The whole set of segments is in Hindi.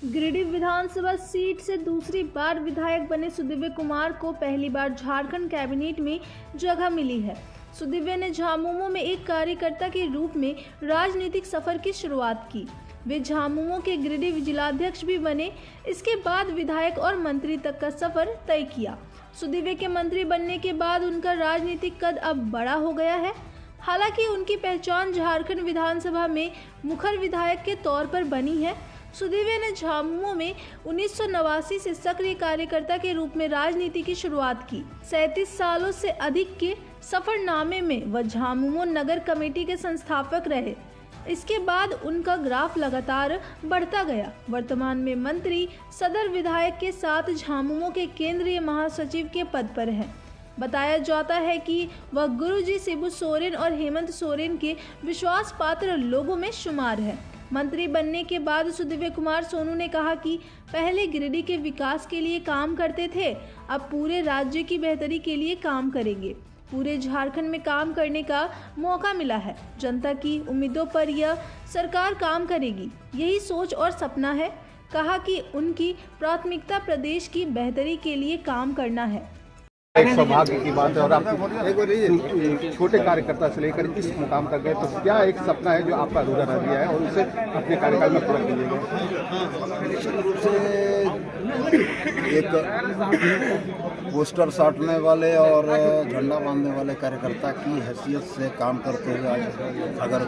गिरिडीह विधानसभा सीट से दूसरी बार विधायक बने सुदिव्य कुमार को पहली बार झारखंड कैबिनेट में जगह मिली है। सुदिव्य ने झामुमो में एक कार्यकर्ता के रूप में राजनीतिक सफर की शुरुआत की। वे झामुमो के गिरिडीह जिलाध्यक्ष भी बने। इसके बाद विधायक और मंत्री तक का सफर तय किया। सुदिव्य के मंत्री बनने के बाद उनका राजनीतिक कद अब बड़ा हो गया है। हालांकि उनकी पहचान झारखंड विधानसभा में मुखर विधायक के तौर पर बनी है। सुदिव्य ने झामुमो में 1989 से सक्रिय कार्यकर्ता के रूप में राजनीति की शुरुआत की। 37 सालों से अधिक के सफरनामे में वह झामुमो नगर कमेटी के संस्थापक रहे। इसके बाद उनका ग्राफ लगातार बढ़ता गया। वर्तमान में मंत्री सदर विधायक के साथ झामुमो के केंद्रीय महासचिव के पद पर हैं। बताया जाता है कि वह गुरुजी शिबू सोरेन और हेमंत सोरेन के विश्वास पात्र लोगों में शुमार है। मंत्री बनने के बाद सुदिव्य कुमार सोनू ने कहा कि पहले गिरिडीह के विकास के लिए काम करते थे, अब पूरे राज्य की बेहतरी के लिए काम करेंगे। पूरे झारखंड में काम करने का मौका मिला है। जनता की उम्मीदों पर यह सरकार काम करेगी, यही सोच और सपना है। कहा कि उनकी प्राथमिकता प्रदेश की बेहतरी के लिए काम करना है। एक सौभाग्य की बात है और आप छोटे कार्यकर्ता से लेकर इस मुकाम तक गए, तो क्या एक सपना है जो आपका अधूरा रह गया है और उसे अपने कार्यकाल में पूरा कीजिएगा? निश्चित रूप से एक पोस्टर साटने वाले और झंडा बांधने वाले कार्यकर्ता की हैसियत से काम करते हुए आज अगर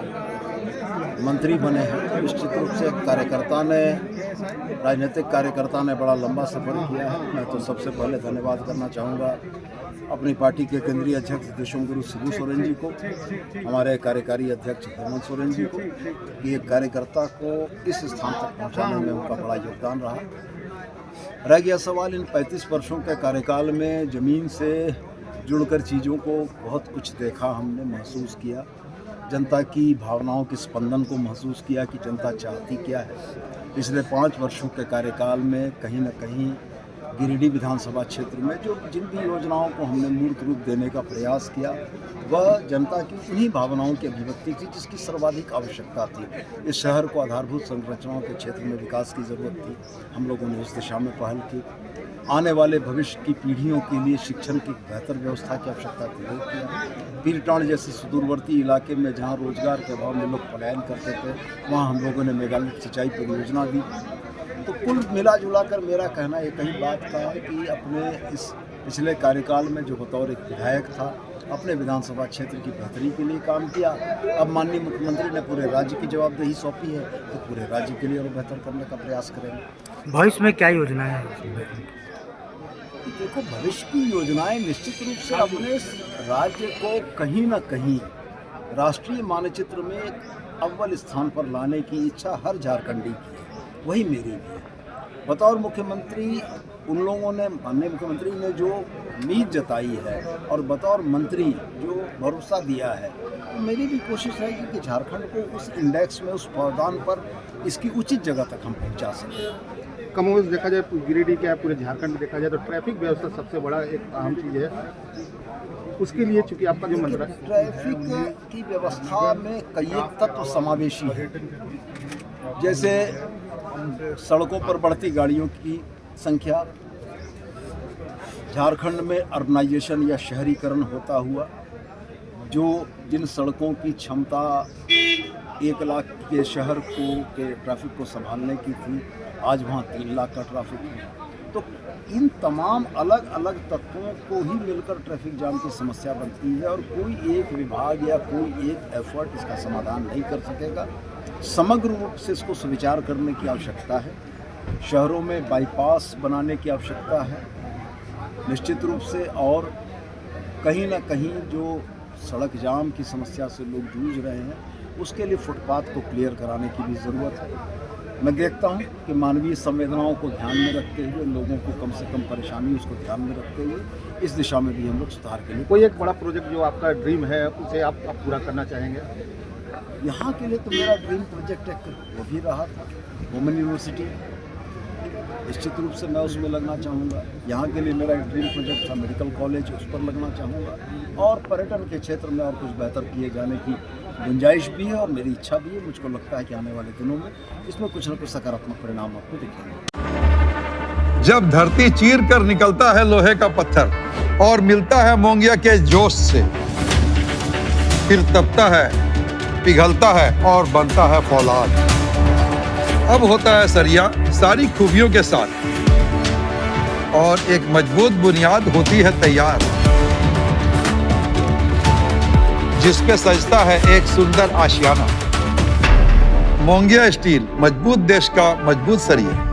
मंत्री बने हैं तो निश्चित रूप से राजनीतिक कार्यकर्ता ने बड़ा लंबा सफर किया है। मैं तो सबसे पहले धन्यवाद करना चाहूँगा अपनी पार्टी के केंद्रीय अध्यक्ष देशोंगुरु शिबू सोरेन जी को, हमारे कार्यकारी अध्यक्ष हेमंत सोरेन जी को, कि एक कार्यकर्ता को इस स्थान तक पहुंचाने में उनका बड़ा योगदान रहा। रह गया सवाल इन 35 वर्षों के कार्यकाल में ज़मीन से जुड़कर चीज़ों को बहुत कुछ देखा, हमने महसूस किया, जनता की भावनाओं के स्पंदन को महसूस किया कि जनता चाहती क्या है। पिछले 5 वर्षों के कार्यकाल में कहीं न कहीं गिरिडीह विधानसभा क्षेत्र में जिन भी योजनाओं को हमने मूर्त रूप देने का प्रयास किया, वह जनता की उन्हीं भावनाओं की अभिव्यक्ति थी जिसकी सर्वाधिक आवश्यकता थी। इस शहर को आधारभूत संरचनाओं के क्षेत्र में विकास की ज़रूरत थी। हम लोगों ने उस दिशा में पहल की। आने वाले भविष्य की पीढ़ियों के लिए शिक्षण की बेहतर व्यवस्था की आवश्यकता को दूर किया। पीरटांड जैसे सुदूरवर्ती इलाके में जहाँ रोजगार के अभाव में लोग पलायन करते थे, वहाँ हम लोगों ने मेगालिक सिंचाई परियोजना दी। तो कुल मिला जुला कर मेरा कहना एक ही बात का है कि अपने इस पिछले कार्यकाल में जो बतौर एक विधायक था, अपने विधानसभा क्षेत्र की बेहतरी के लिए काम किया। अब माननीय मुख्यमंत्री ने पूरे राज्य की जवाबदेही सौंपी है, तो पूरे राज्य के लिए और बेहतर करने का प्रयास करेंगे। भविष्य में क्या योजना है? देखो, भविष्य की योजनाएं निश्चित रूप से अपने राज्य को कहीं ना कहीं राष्ट्रीय मानचित्र में अव्वल स्थान पर लाने की इच्छा हर झारखंडी की है, वही मेरी भी है। बतौर मुख्यमंत्री उन लोगों ने, माननीय मुख्यमंत्री ने जो उम्मीद जताई है और बतौर मंत्री जो भरोसा दिया है, तो मेरी भी कोशिश रहेगी कि झारखंड को उस इंडेक्स में, उस पावदान पर इसकी उचित जगह तक हम पहुंचा सकें। कमोबेश देखा जाए गिरिडीह क्या पूरे झारखंड में देखा जाए तो ट्रैफिक व्यवस्था सबसे बड़ा एक अहम चीज़ है। उसके लिए चूँकि आपका जो मंत्र है, ट्रैफिक की व्यवस्था में कई एक तत्व समावेशी है। जैसे सड़कों पर बढ़ती गाड़ियों की संख्या, झारखंड में अर्बनाइजेशन या शहरीकरण होता हुआ जिन सड़कों की क्षमता 1 लाख के शहर के ट्रैफिक को संभालने की थी, आज वहाँ 3 लाख का ट्रैफिक है। तो इन तमाम अलग अलग तत्वों को ही मिलकर ट्रैफिक जाम की समस्या बनती है और कोई एक विभाग या कोई एक एफर्ट इसका समाधान नहीं कर सकेगा। समग्र रूप से इसको सुविचार करने की आवश्यकता है। शहरों में बाईपास बनाने की आवश्यकता है निश्चित रूप से, और कहीं ना कहीं जो सड़क जाम की समस्या से लोग जूझ रहे हैं, उसके लिए फुटपाथ को क्लियर कराने की भी ज़रूरत है। मैं देखता हूं कि मानवीय संवेदनाओं को ध्यान में रखते हुए, लोगों को कम से कम परेशानी उसको ध्यान में रखते हुए इस दिशा में भी हम लोग सुधार के लिए कोई एक बड़ा प्रोजेक्ट जो आपका ड्रीम है उसे आप पूरा करना चाहेंगे? यहाँ के लिए तो मेरा ड्रीम प्रोजेक्ट एक वो भी रहा था, वुमेन यूनिवर्सिटी। निश्चित रूप से मैं उसमें लगना चाहूँगा। यहाँ के लिए मेरा एक ड्रीम प्रोजेक्ट था मेडिकल कॉलेज, उस पर लगना चाहूँगा। और पर्यटन के क्षेत्र में और कुछ बेहतर किए जाने की गुंजाइश भी है और मेरी इच्छा भी है। मुझको लगता है कि आने वाले दिनों में इसमें कुछ न कुछ सकारात्मक परिणाम आपको दिखेंगे। जब धरती चीर कर निकलता है लोहे का पत्थर और मिलता है मोंगिया के जोश से, फिर तपता है, पिघलता है और बनता है फौलाद। अब होता है सरिया सारी खूबियों के साथ और एक मजबूत बुनियाद होती है तैयार, जिस पे सजता है एक सुंदर आशियाना। मोंगिया स्टील, मजबूत देश का मजबूत सरिया।